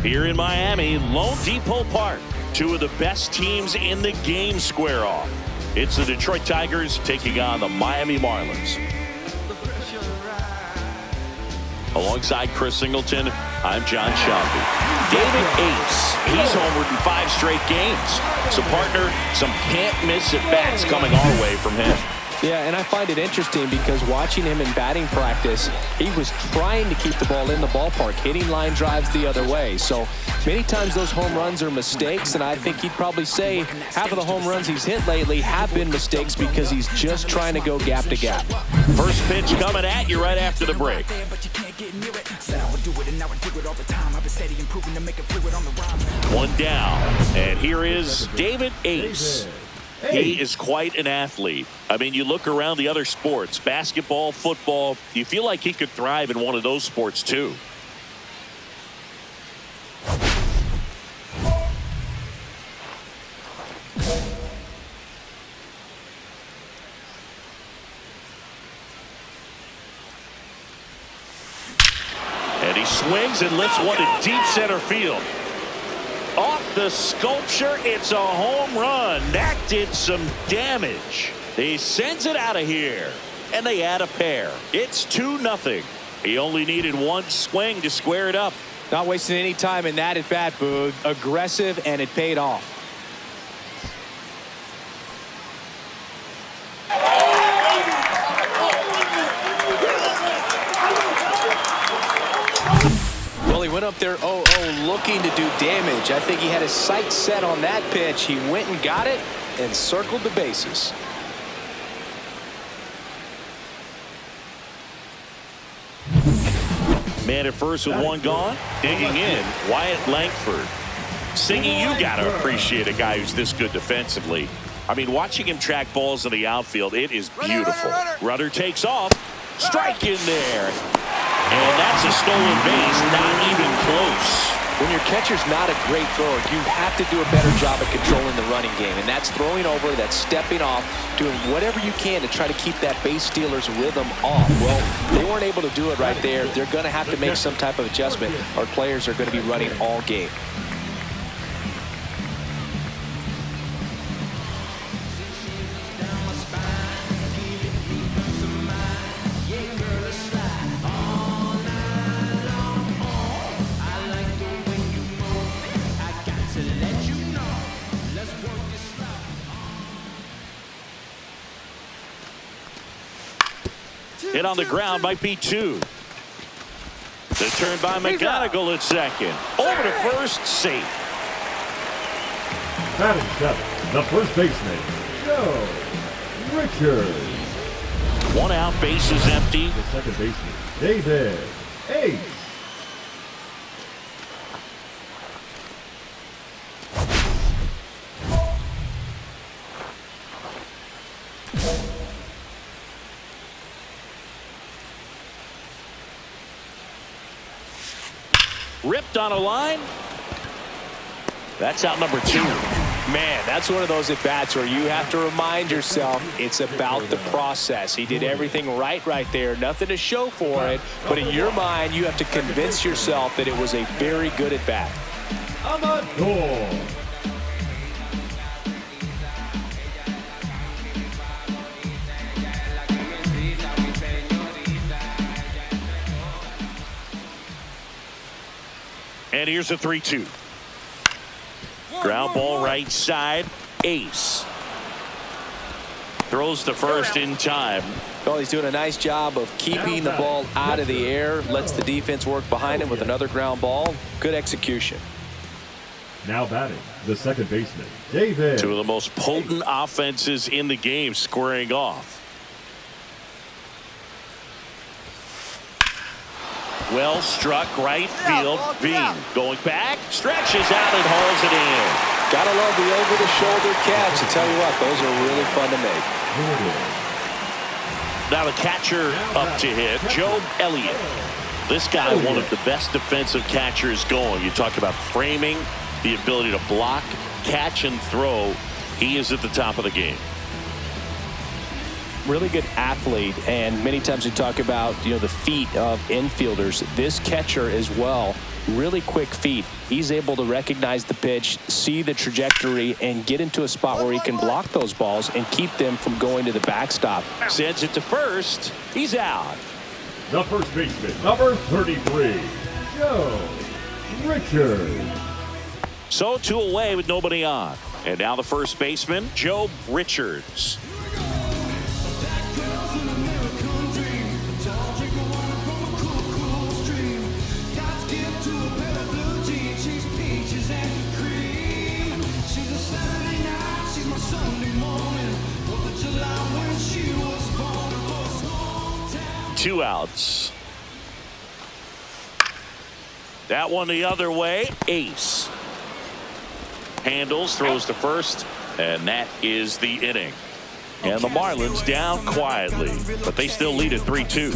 Here in Miami, Lone Depot Park, two of the best teams in the game square off. It's the Detroit Tigers taking on the Miami Marlins. Alongside Chris Singleton, I'm John Shelby. David Ace, he's homered in 5 straight games. So, partner, some can't-miss at-bats coming our way from him. Yeah, and I find it interesting because watching him in batting practice, he was trying to keep the ball in the ballpark, hitting line drives the other way. So many times those home runs are mistakes, and I think he'd probably say half of the home runs he's hit lately have been mistakes because he's just trying to go gap to gap. First pitch coming at you right after the break. One down, and here is David Ace. He is quite an athlete. I mean, you look around the other sports, basketball, football, you feel like he could thrive in one of those sports too. And he swings and lifts one to deep center field. Off the sculpture, it's a home run. That did some damage. He sends it out of here, and they add a pair. It's 2-0. He only needed one swing to square it up. Not wasting any time in that at bat, Boog. Aggressive, and it paid off. Well, he went up there 0-0 looking to do damage. I think he had his sights set on that pitch. He went and got it and circled the bases. Man at first with one gone. Digging in, Wyatt Langford. Singy, you got to appreciate a guy who's this good defensively. I mean, watching him track balls in the outfield, it is beautiful. Runner takes off. Strike in there. And that's a stolen base, not even close. When your catcher's not a great thrower, you have to do a better job at controlling the running game. And that's throwing over, that's stepping off, doing whatever you can to try to keep that base stealer's rhythm off. Well, they weren't able to do it right there. They're going to have to make some type of adjustment. Our players are going to be running all game. Hit on the ground might be 2. The turn by McGonigal at second. Over to first, safe. Batting 7, the first baseman, Joe Richards. One out, bases empty. The second baseman, David Ace. Ripped on a line. That's out number 2. Man, that's one of those at-bats where you have to remind yourself it's about the process. He did everything right there. Nothing to show for it. But in your mind, you have to convince yourself that it was a very good at-bat. Amador. And here's a 3-2. Ground ball right side. Ace. Throws to first in time. Well, he's doing a nice job of keeping the ball out of the air. Lets the defense work behind him with another ground ball. Good execution. Now batting, the second baseman, David. Two of the most potent offenses in the game squaring off. Well struck right field. Bean going back, stretches out and hauls it in. Gotta love the over-the-shoulder catch. I tell you what, those are really fun to make. Now the catcher up to hit, Joe Elliott. This guy, one of the best defensive catchers going. You talk about framing, the ability to block, catch, and throw. He is at the top of the game. Really good athlete, and many times we talk about the feet of infielders. This catcher as well really quick feet. He's able to recognize the pitch, see the trajectory, and get into a spot where he can block those balls and keep them from going to the backstop. Sends it to first. He's out. The first baseman, number 33, Joe Richards. So 2 away with nobody on. And now the first baseman, Joe Richards. Two outs. That one the other way. Ace. Handles, throws to first, and that is the inning. And the Marlins down quietly, but they still lead at 3-2.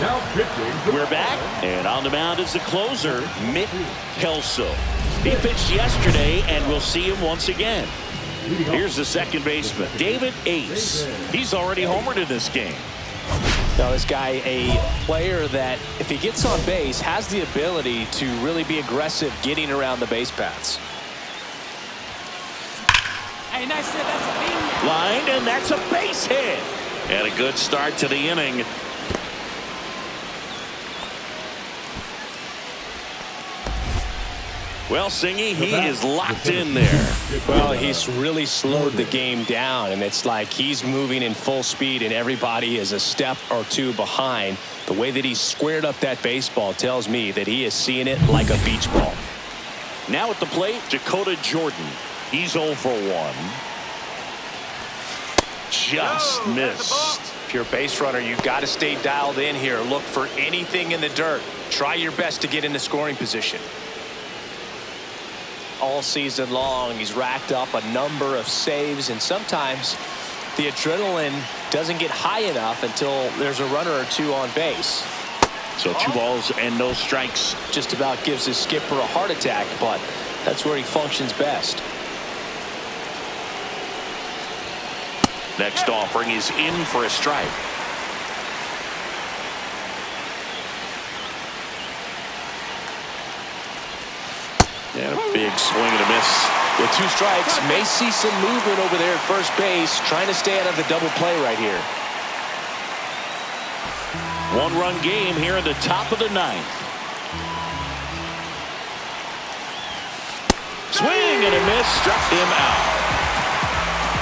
Now pitching. We're back, and on the mound is the closer, Mick Kelso. He pitched yesterday, and we'll see him once again. Here's the second baseman, David Ace. He's already homered in this game. Now, this guy, a player that, if he gets on base, has the ability to really be aggressive getting around the base paths. Hey, nice hit. That's a bean. Lined, and that's a base hit. And a good start to the inning. Well, Singy, he is locked in there. Well, he's really slowed the game down, and it's like he's moving in full speed, and everybody is a step or two behind. The way that he squared up that baseball tells me that he is seeing it like a beach ball. Now at the plate, Dakota Jordan. He's 0 for 1. Just missed. If you're a base runner, you've got to stay dialed in here. Look for anything in the dirt. Try your best to get in the scoring position. All season long, he's racked up a number of saves, and sometimes the adrenaline doesn't get high enough until there's a runner or two on base. So 2 balls and no strikes. Just about gives his skipper a heart attack, but that's where he functions best. Next offering is in for a strike. And a big swing and a miss. With 2 strikes, may see some movement over there at first base, trying to stay out of the double play right here. 1-run game here in the top of the 9th. Swing and a miss, struck him out.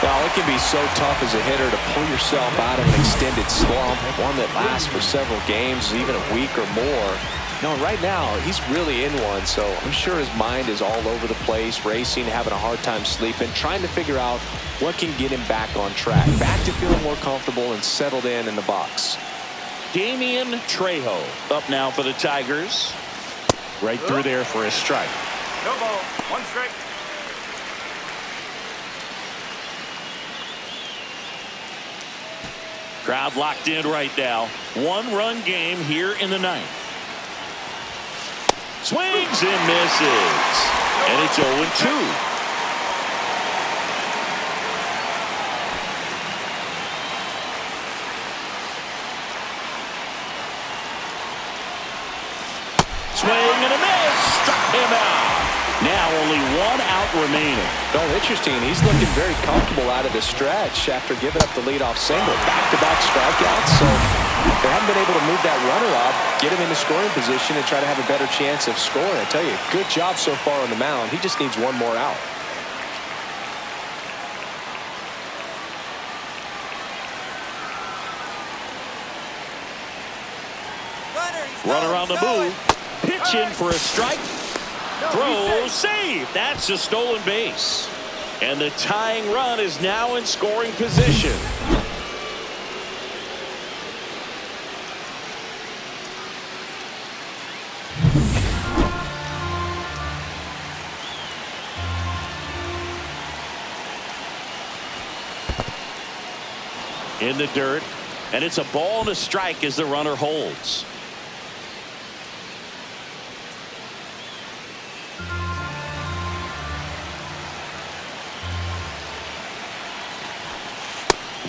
Well, it can be so tough as a hitter to pull yourself out of an extended slump, one that lasts for several games, even a week or more. No, right now, he's really in one, so I'm sure his mind is all over the place, racing, having a hard time sleeping, trying to figure out what can get him back on track, back to feeling more comfortable and settled in the box. Damian Trejo up now for the Tigers. Right through there for a strike. No ball. 1 strike. Crowd locked in right now. 1-run game here in the 9th. Swings and misses. And it's 0-2. Swing and a miss. Struck him out. Now only 1 out remaining. Well, interesting. He's looking very comfortable out of the stretch after giving up the leadoff single. Back-to-back strikeouts. So they haven't been able to move that runner up, get him into scoring position, and try to have a better chance of scoring. I tell you, good job so far on the mound. He just needs 1 more out. Runner on the move. Pitch in for a strike. Throw, save. That's a stolen base. And the tying run is now in scoring position. in the dirt, and it's a ball and a strike as the runner holds.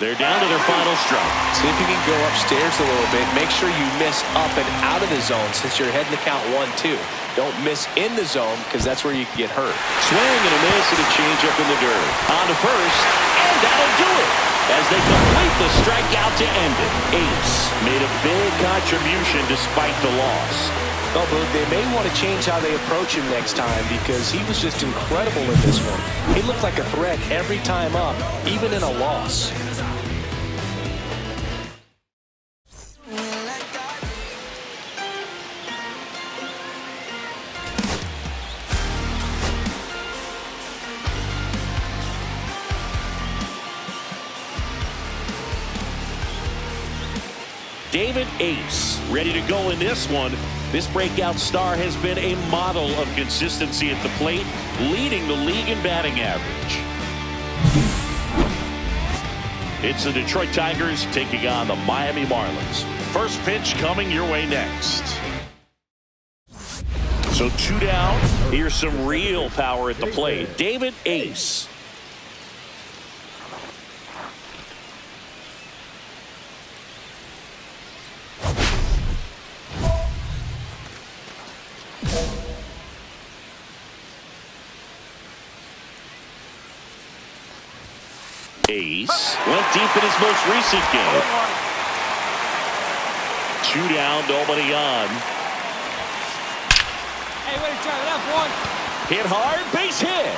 They're down to their final strike. See if you can go upstairs a little bit. Make sure you miss up and out of the zone since you're heading to count 1-2. Don't miss in the zone because that's where you can get hurt. Swing and a miss and a changeup in the dirt. On to first, and that'll do it as they complete the strikeout to end it. Ace made a big contribution despite the loss. Oh, but they may want to change how they approach him next time because he was just incredible in this one. He looked like a threat every time up, even in a loss. David Ace ready to go in this one. This breakout star has been a model of consistency at the plate, leading the league in batting average. It's the Detroit Tigers taking on the Miami Marlins. First pitch coming your way next. So 2 down. Here's some real power at the plate. David Ace. Ace went deep in his most recent game. 2 down, nobody on. Hey, way to try it up, one. Hit hard, base hit.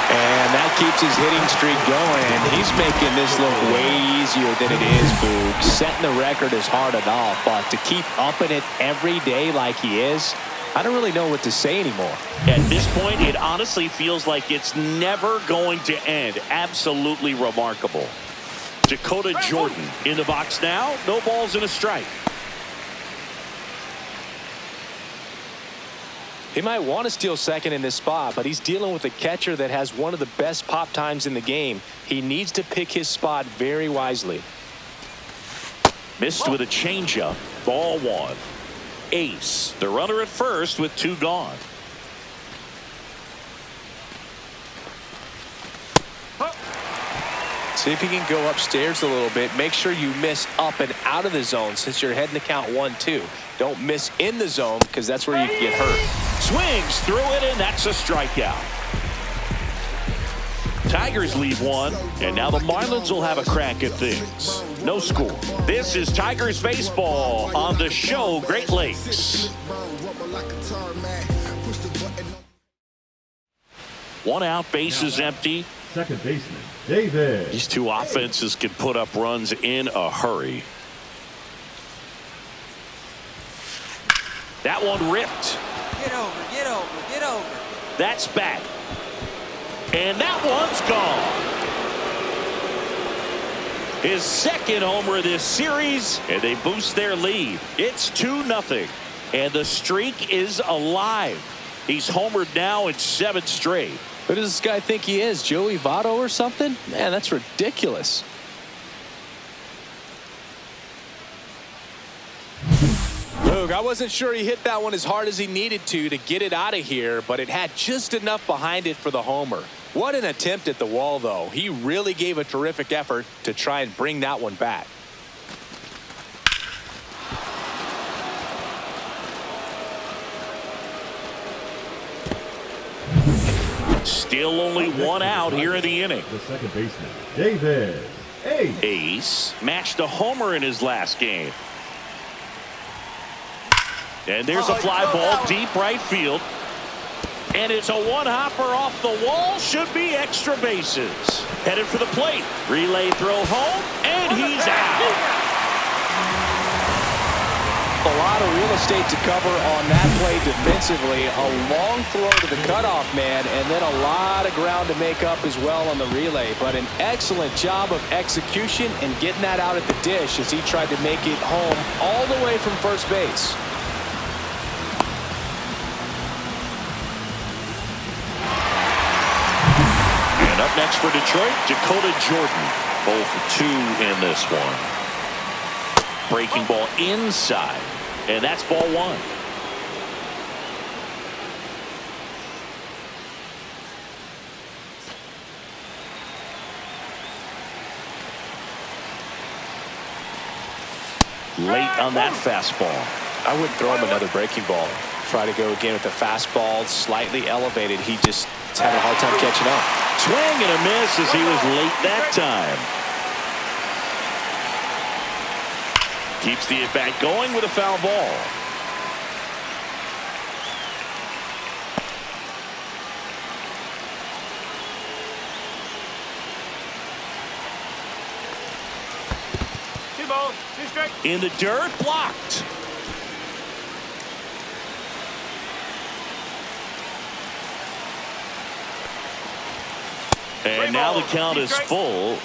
And that keeps his hitting streak going. He's making this look way easier than it is, Boog. Setting the record is hard enough, but to keep upping it every day like he is, I don't really know what to say anymore. At this point, it honestly feels like it's never going to end. Absolutely remarkable. Dakota Jordan in the box now. No balls and a strike. He might want to steal second in this spot, but he's dealing with a catcher that has one of the best pop times in the game. He needs to pick his spot very wisely. Missed with a changeup. Ball 1. Ace, the runner at first with 2 gone. See if you can go upstairs a little bit. Make sure you miss up and out of the zone since you're heading to count 1-2. Don't miss in the zone because that's where you can get hurt. Swings through it, and that's a strikeout. Tigers lead 1, and now the Marlins will have a crack at things. No score. This is Tigers baseball on the show Great Lakes. 1 out, bases empty. Second baseman, David. These two offenses can put up runs in a hurry. That one ripped. Get over, get over, get over. That's back. And that one's gone. His second homer of this series, and they boost their lead. It's 2-0, and the streak is alive. He's homered now in 7 straight. Who does this guy think he is, Joey Votto or something? Man, that's ridiculous. Look, I wasn't sure he hit that one as hard as he needed to get it out of here, but it had just enough behind it for the homer. What an attempt at the wall, though. He really gave a terrific effort to try and bring that one back. Still only 1 out here in the inning. The second baseman, David Ace. Ace matched a homer in his last game. And there's a fly ball deep right field. And it's a one-hopper off the wall. Should be extra bases. Headed for the plate. Relay throw home. And he's out. A lot of real estate to cover on that play defensively. A long throw to the cutoff man, and then a lot of ground to make up as well on the relay. But an excellent job of execution and getting that out at the dish as he tried to make it home all the way from first base. next for Detroit, Dakota Jordan. 0 for 2 in this one. Breaking ball inside, and that's ball 1. Late on that fastball. I wouldn't throw him another breaking ball. Try to go again with the fastball slightly elevated. He just had a hard time catching up. Swing and a miss as he was late that time. Keeps the at-bat going with a foul ball. In the dirt, blocked. And now the count is full.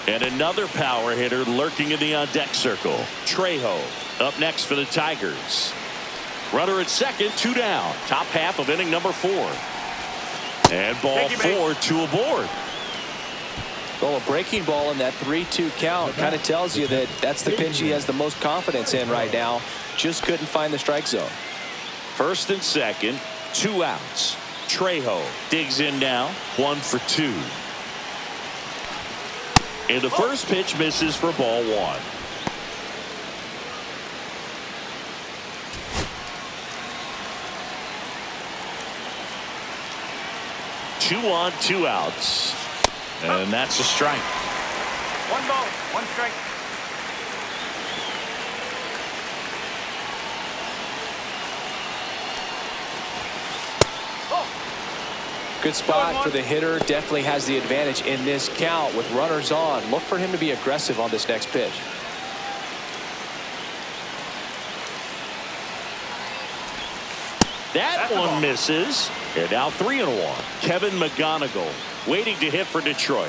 And another power hitter lurking in the on-deck circle. Trejo up next for the Tigers. Runner at second, 2 down. Top half of inning number 4. And ball 4, 2 aboard. Well, a breaking ball in that 3-2 count kind of tells you that that's the pitch he has the most confidence in right now. Just couldn't find the strike zone. First and second, 2 outs. Trejo digs in now, 1 for 2. And the first pitch misses for ball 1. Two on, 2 outs. And that's a strike. 1 ball, 1 strike. Good spot for the hitter. Definitely has the advantage in this count with runners on. Look for him to be aggressive on this next pitch. That one misses. And now 3-1. Kevin McGonigal waiting to hit for Detroit.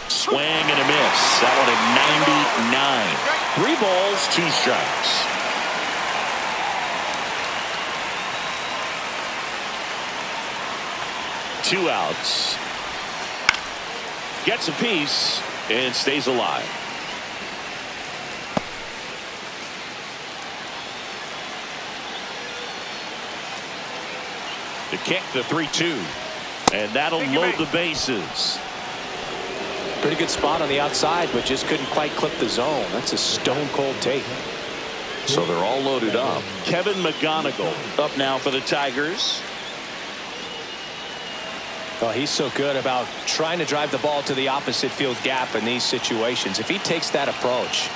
Swing and a miss. That one at 99. 3 balls, 2 strikes. Two outs. Gets a piece and stays alive. The kick, the 3-2. And that'll load the bases. Pretty good spot on the outside, but just couldn't quite clip the zone. That's a stone-cold take. So they're all loaded up. Kevin McGonigal up now for the Tigers. Well, he's so good about trying to drive the ball to the opposite field gap in these situations. If he takes that approach,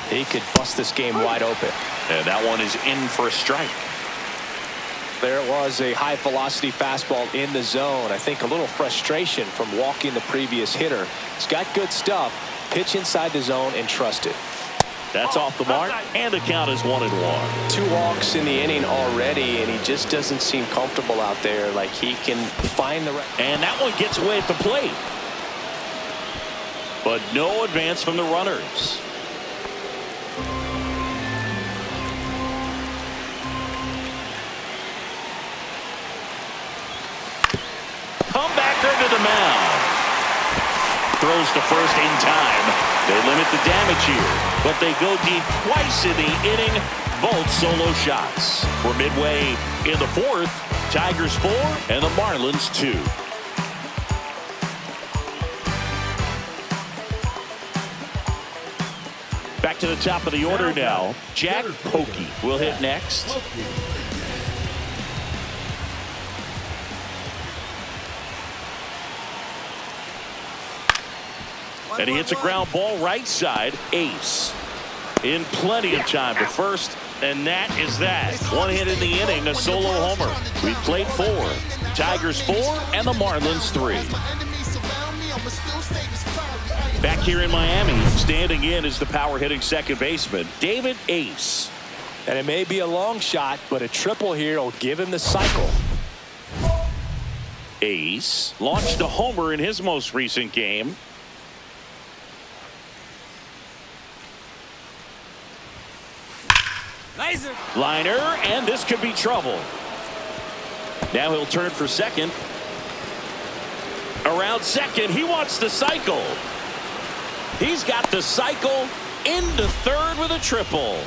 he could bust this game wide open. And that one is in for a strike. There it was, a high velocity fastball in the zone. I think a little frustration from walking the previous hitter. He's got good stuff. Pitch inside the zone and trust it. That's off the mark, and the count is 1-1. 2 walks in the inning already, and he just doesn't seem comfortable out there. Like he can find the right. And that one gets away at the plate. But no advance from the runners. Comebacker to the mound. Throws to first in time. They limit the damage here, but they go deep twice in the inning. Both solo shots. We're midway in the 4th. Tigers 4 and the Marlins 2. Back to the top of the order now. Jack Pokey will hit next. And he hits a ground ball right side. Ace in plenty of time to first, and that is that. 1 hit in the inning, a solo homer. We played 4. Tigers 4 and the Marlins 3. Back here in Miami, standing in is the power hitting second baseman, David Ace. And it may be a long shot, but a triple here will give him the cycle. Ace launched a homer in his most recent game. Liner, and this could be trouble. Now he'll turn for second. Around second, he wants the cycle. He's got the cycle into third with a triple.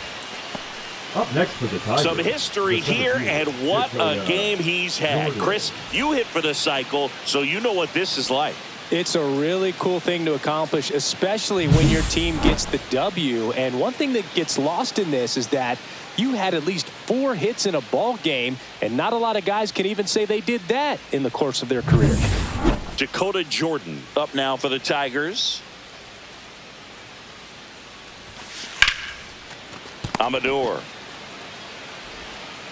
Up next for the Tigers. Some history here, and what a game he's had. Jordan. Chris, you hit for the cycle, so you know what this is like. It's a really cool thing to accomplish, especially when your team gets the W. And one thing that gets lost in this is that you had at least 4 hits in a ball game, and not a lot of guys can even say they did that in the course of their career. Dakota Jordan up now for the Tigers. Amador.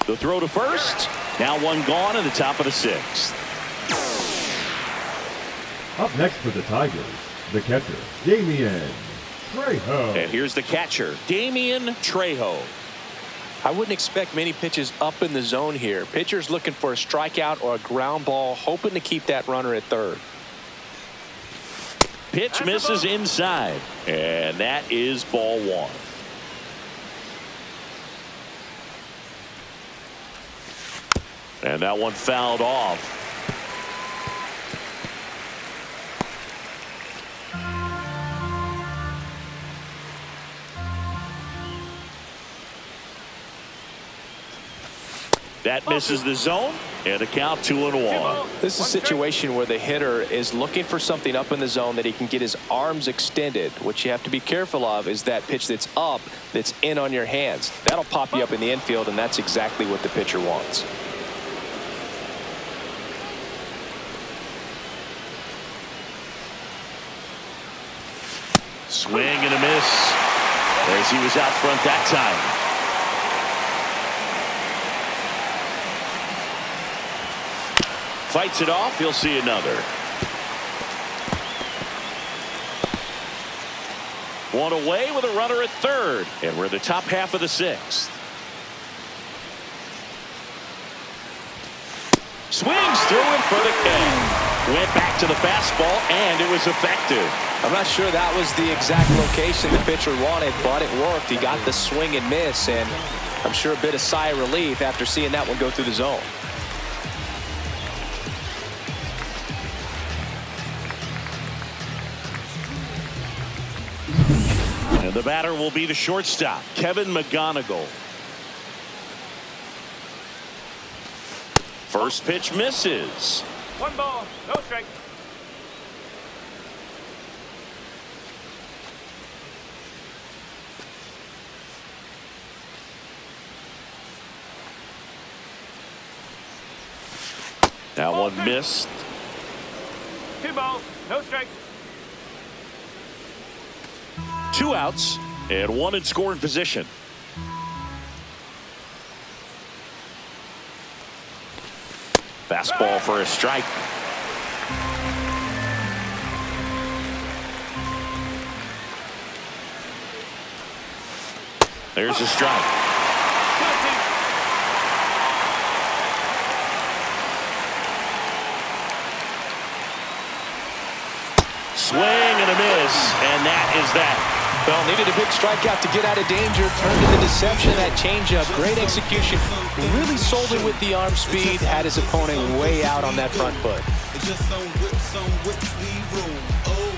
The throw to first. Now one gone in the top of the 6th. Up next for the Tigers, the catcher, Damian Trejo. And here's the catcher, Damian Trejo. I wouldn't expect many pitches up in the zone here. Pitcher's looking for a strikeout or a ground ball, hoping to keep that runner at third. Pitch misses inside, and that is ball 1. And that one fouled off. That misses the zone, and a count 2-1. This is a situation where the hitter is looking for something up in the zone that he can get his arms extended. What you have to be careful of is that pitch that's up, that's in on your hands. That'll pop you up in the infield, and that's exactly what the pitcher wants. Swing and a miss as he was out front that time. Fights it off. He'll see another. One away with a runner at third. And we're in the top half of the 6th. Swings through it for the K. Went back to the fastball, and it was effective. I'm not sure that was the exact location the pitcher wanted, but it worked. He got the swing and miss, and I'm sure a bit of sigh of relief after seeing that one go through the zone. And the batter will be the shortstop, Kevin McGonigal. First pitch misses. 1 ball, no strike. That one missed. 2 balls, no strike. 2 outs and 1 in scoring position. Fastball for a strike. There's a strike. Swing and a miss, and that is that. Well, needed a big strikeout to get out of danger. Turned into deception. That changeup, great execution. Really sold it with the arm speed. Had his opponent way out on that front foot. Just some whips we roll. Oh,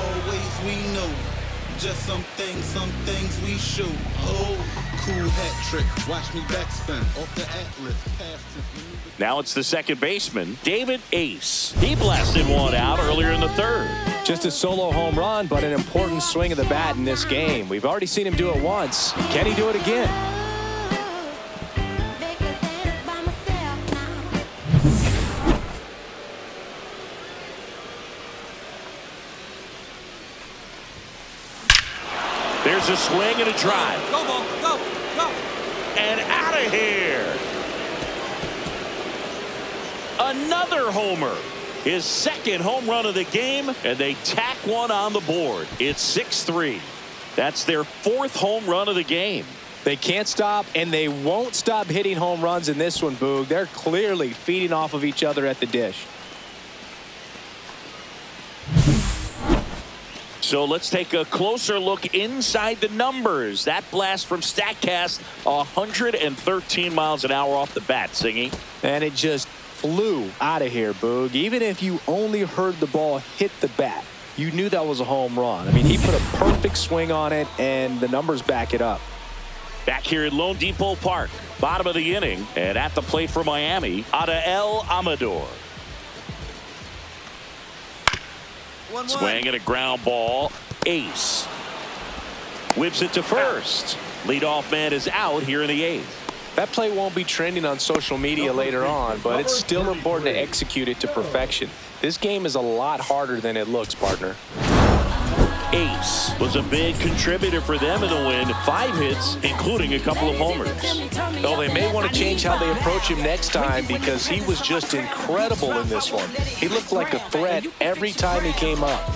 always we know. Just some things we show. Oh, cool hat trick. Watch me backspin off the Atlas. Past tense. Now it's the second baseman, David Ace. He blasted one out earlier in the 3rd. Just a solo home run, but an important swing of the bat in this game. We've already seen him do it once. Can he do it again? There's a swing and a drive. Go, ball, go, go. And out of here. Another homer. His 2nd home run of the game, and they tack one on the board. It's 6-3. That's their 4th home run of the game. They can't stop, and they won't stop hitting home runs in this one, Boog. They're clearly feeding off of each other at the dish. So let's take a closer look inside the numbers. That blast from StatCast, 113 miles an hour off the bat, Singy. And it just flew out of here, Boog. Even if you only heard the ball hit the bat, you knew that was a home run. I mean, he put a perfect swing on it, and the numbers back it up. Back here at Lone Depot Park, bottom of the inning, and at the plate for Miami, Adael Amador. Swing and a ground ball. Ace. Whips it to first. Leadoff man is out here in the 8th. That play won't be trending on social media later on, but it's still important to execute it to perfection. This game is a lot harder than it looks, partner. Ace was a big contributor for them in the win. 5 hits, including a couple of homers. Well, they may want to change how they approach him next time because he was just incredible in this one. He looked like a threat every time he came up.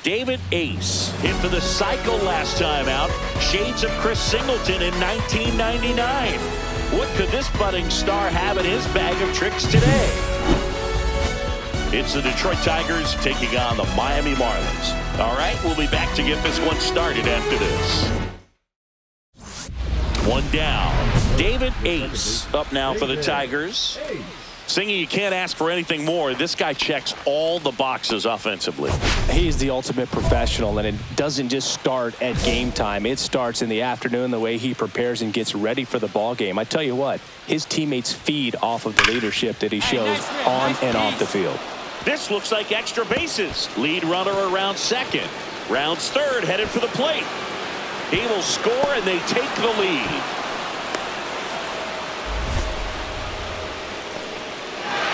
David Ace hit for the cycle last time out. Shades of Chris Singleton in 1999. What could this budding star have in his bag of tricks today? It's the Detroit Tigers taking on the Miami Marlins. All right, we'll be back to get this one started after this. One down. David Ace up now for the Tigers. Singy, you can't ask for anything more. This guy checks all the boxes offensively. He's the ultimate professional, and it doesn't just start at game time. It starts in the afternoon, the way he prepares and gets ready for the ball game. I tell you what, his teammates feed off of the leadership that he shows on and off the field. This looks like extra bases. Lead runner around second. Rounds third, headed for the plate. He will score, and they take the lead.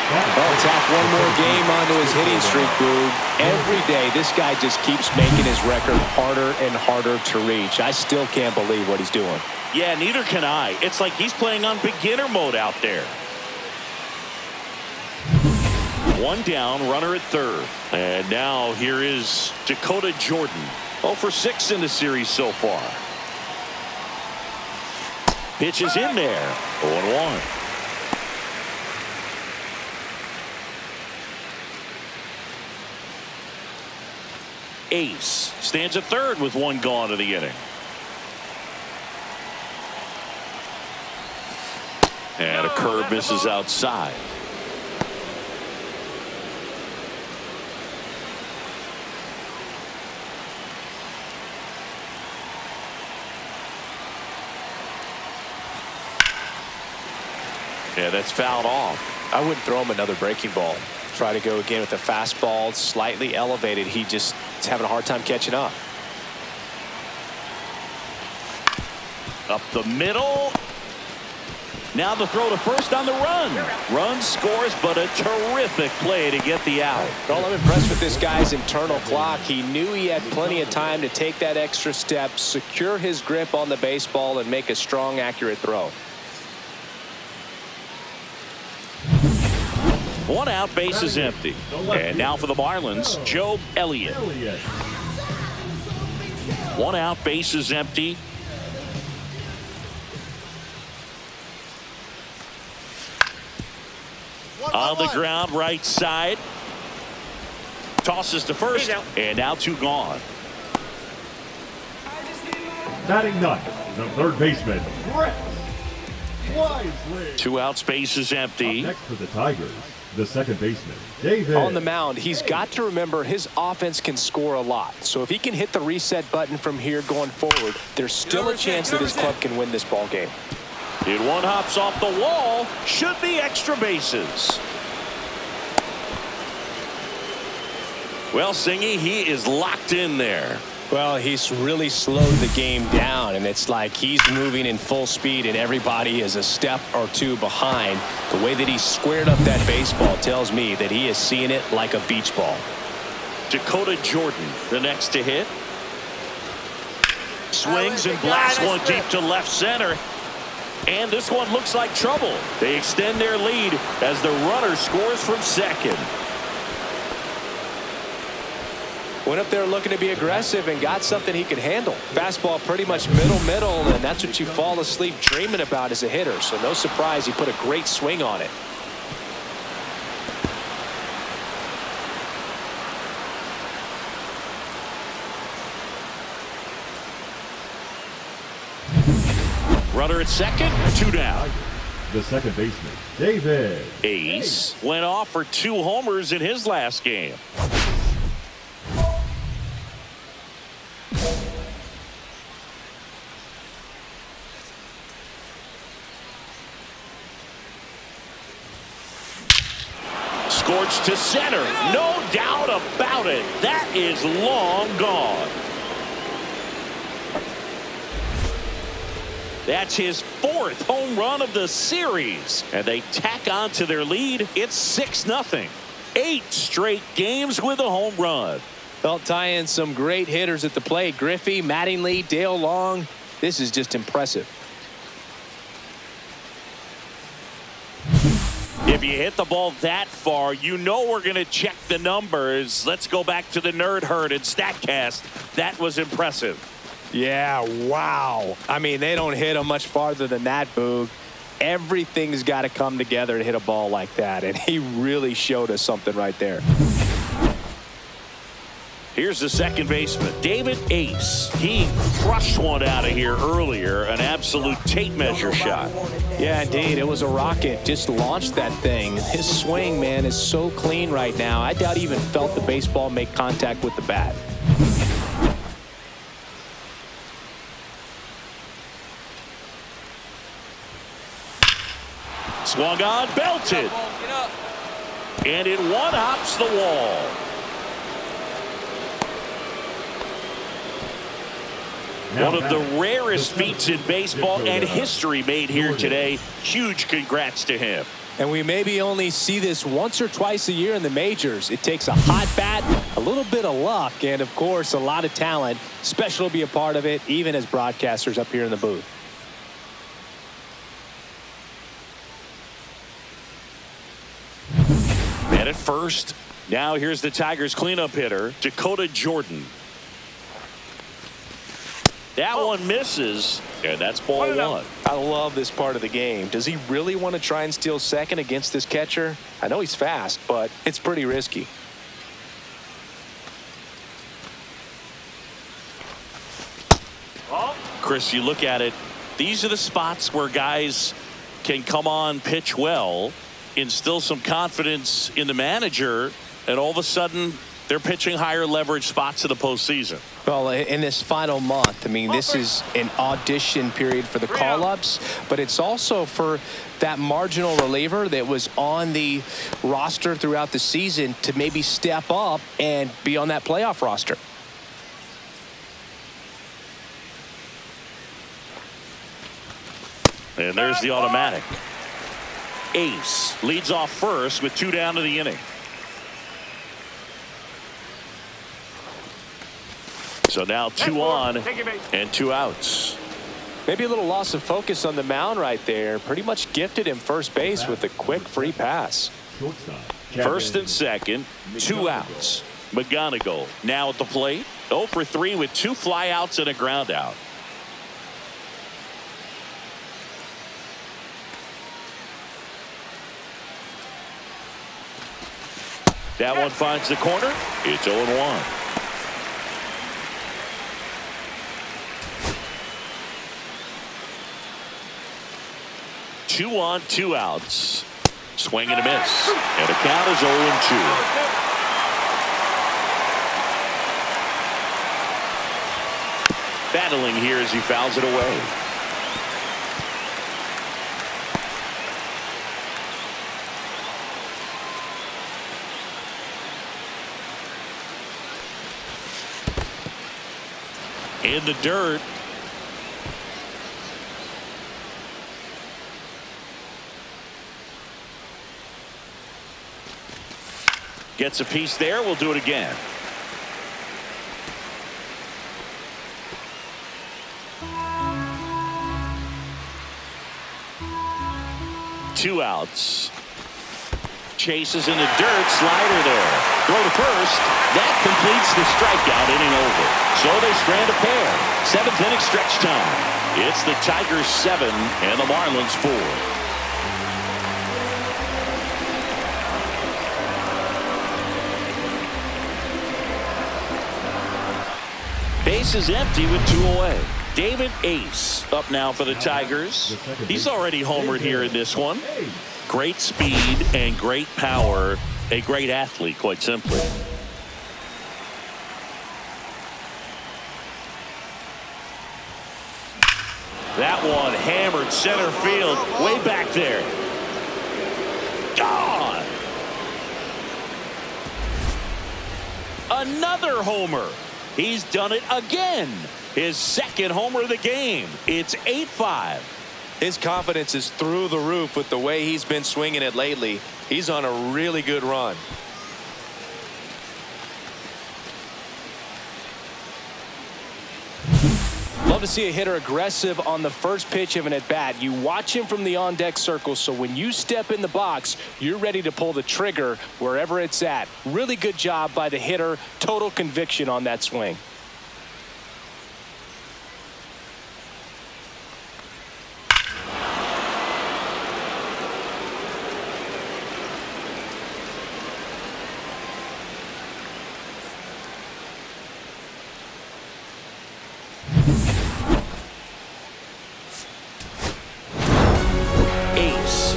Well, tack one more game onto his hitting streak, Boog. Every day, this guy just keeps making his record harder and harder to reach. I still can't believe what he's doing. Yeah, neither can I. It's like he's playing on beginner mode out there. One down, runner at third. And now here is Dakota Jordan. 0 for 6 in the series so far. Pitch is in there. 0-1. Ace stands at third with one gone in the inning. And a curve misses outside. Yeah, that's fouled off. I wouldn't throw him another breaking ball. Try to go again with the fastball, slightly elevated. He just is having a hard time catching up. Up the middle. Now the throw to first on the run. Run scores, but a terrific play to get the out. Well, I'm impressed with this guy's internal clock. He knew he had plenty of time to take that extra step, secure his grip on the baseball, and make a strong, accurate throw. One out, base is empty. And now for the Marlins, Joe Elliott. One out, base is empty. On the ground, right side. Tosses to first, and now 2 gone. Batting ninth, the third baseman, Brett Ainsley. 2 outs, base is empty. Next for the Tigers, the second baseman, David. On the mound, he's got to remember his offense can score a lot. So if he can hit the reset button from here going forward, there's still a chance that his club can win this ball game. And one hops off the wall. Should be extra bases. Well, Singy, he is locked in there. Well, he's really slowed the game down, and it's like he's moving in full speed, and everybody is a step or two behind. The way that he squared up that baseball tells me that he is seeing it like a beach ball. Dakota Jordan, the next to hit. Swings and blasts one deep to left center. And this one looks like trouble. They extend their lead as the runner scores from second. Went up there looking to be aggressive and got something he could handle. Fastball pretty much middle, and that's what you fall asleep dreaming about as a hitter. So no surprise he put a great swing on it. Runner at second, 2 down. The second baseman, David Ace went off for 2 homers in his last game. Scorched to center. No doubt about it. That is long gone. That's his 4th home run of the series. And they tack on to their lead. It's 6-0. 8 straight games with a home run. Well, tie in some great hitters at the plate. Griffey, Mattingly, Dale Long. This is just impressive. If you hit the ball that far, you know we're going to check the numbers. Let's go back to the Nerd Herd and StatCast. That was impressive. Yeah, wow. I mean, they don't hit him much farther than that, Boog. Everything's got to come together to hit a ball like that, and he really showed us something right there. Here's the second baseman, David Ace. He crushed one out of here earlier, an absolute tape measure shot. Yeah, indeed. It was a rocket. Just launched that thing. His swing, man, is so clean right now. I doubt he even felt the baseball make contact with the bat. Swung on, belted. And it one-hops the wall. One of the rarest feats in baseball and history made here today. Huge congrats to him. And we maybe only see this once or twice a year in the majors. It takes a hot bat, a little bit of luck, and of course a lot of talent. Special to be a part of it, even as broadcasters up here in the booth. Man at first. Now here's the Tigers cleanup hitter, Dakota Jordan. That one misses, and that's ball 1. I love this part of the game. Does he really want to try and steal second against this catcher? I know he's fast, but it's pretty risky. Chris, you look at it, these are the spots where guys can come on, pitch well, instill some confidence in the manager, and all of a sudden they're pitching higher leverage spots in the postseason. Well, in this final month, I mean, this is an audition period for the call-ups, but it's also for that marginal reliever that was on the roster throughout the season to maybe step up and be on that playoff roster. And there's the automatic. Ace leads off first with 2 down to the inning. So now 2 on and 2 outs. Maybe a little loss of focus on the mound right there. Pretty much gifted him first base with a quick free pass. First and second, 2 outs. McGonigal now at the plate. 0 for 3 with 2 flyouts and a ground out. That one finds the corner. It's 0-1. Two on, 2 outs. Swing and a miss. And the count is 0-2. Battling here as he fouls it away. in the dirt. Gets a piece there. We'll do it again. Two outs. Chases in the dirt. Slider there. Throw to first. That completes the strikeout. Inning over. So they strand a pair. 7th inning stretch time. It's the Tigers 7 and the Marlins 4. Base is empty with 2 away. David Ace up now for the Tigers. He's already homered here in this one. Great speed and great power. A great athlete, quite simply. That one hammered center field. Way back there. Gone. Another homer. He's done it again. His second homer of the game. It's 8-5. His confidence is through the roof with the way he's been swinging it lately. He's on a really good run. Love to see a hitter aggressive on the first pitch of an at-bat. You watch him from the on-deck circle, so when you step in the box, you're ready to pull the trigger wherever it's at. Really good job by the hitter. Total conviction on that swing.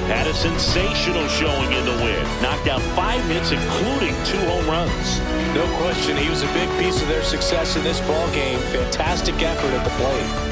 Had a sensational showing in the win. Knocked out 5 hits, including 2 home runs. No question, he was a big piece of their success in this ball game. Fantastic effort at the plate.